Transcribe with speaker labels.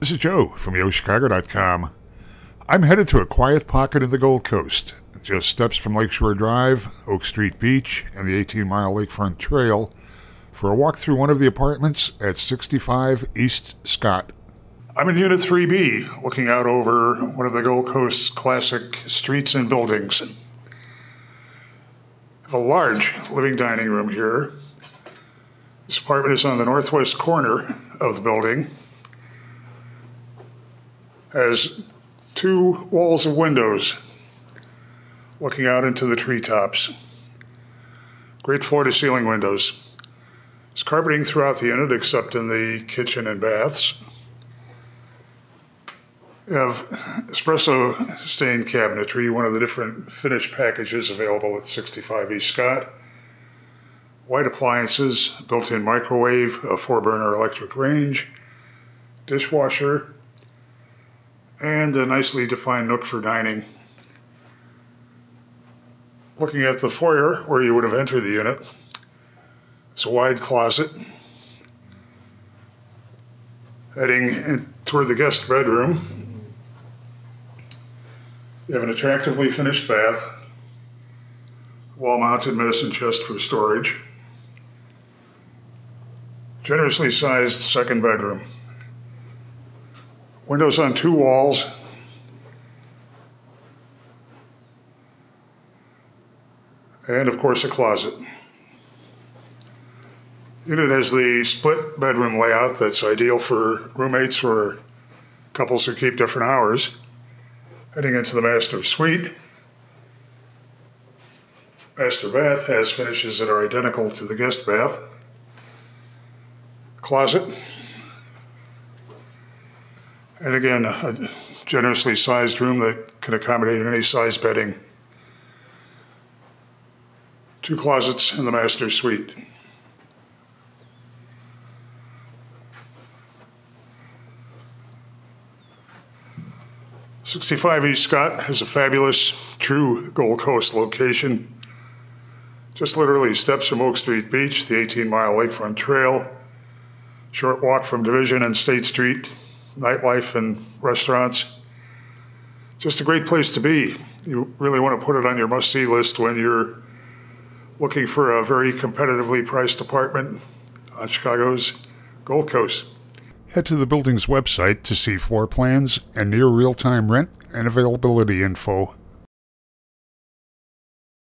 Speaker 1: This is Joe from YoChicago.com. I'm headed to a quiet pocket in the Gold Coast, just steps from Lakeshore Drive, Oak Street Beach, and the 18-mile Lakefront Trail for a walk through one of the apartments at 65 East Scott. I'm in Unit 3B, looking out over one of the Gold Coast's classic streets and buildings. I have a large living dining room here. This apartment is on the northwest corner of the building. Has two walls of windows looking out into the treetops. Great floor-to-ceiling windows. There's carpeting throughout the unit except in the kitchen and baths. You have espresso stained cabinetry, one of the different finished packages available at 65 East Scott. White appliances, built-in microwave, a 4-burner electric range, dishwasher, and a nicely defined nook for dining. Looking at the foyer where you would have entered the unit, it's a wide closet. Heading toward the guest bedroom, you have an attractively finished bath, wall-mounted medicine chest for storage, generously sized second bedroom. Windows on two walls, and of course a closet. Unit has the split bedroom layout that's ideal for roommates or couples who keep different hours. Heading into the master suite. Master bath has finishes that are identical to the guest bath. Closet. And again, a generously sized room that can accommodate any size bedding. Two closets in the master suite. .65 East Scott has a fabulous, true Gold Coast location. Just literally steps from Oak Street Beach, the 18-mile Lakefront Trail. Short walk from Division and State Street. Nightlife and restaurants. Just a great place to be. You really want to put it on your must-see list when you're looking for a very competitively priced apartment on Chicago's Gold Coast. Head to the building's website to see floor plans and near real-time rent and availability info.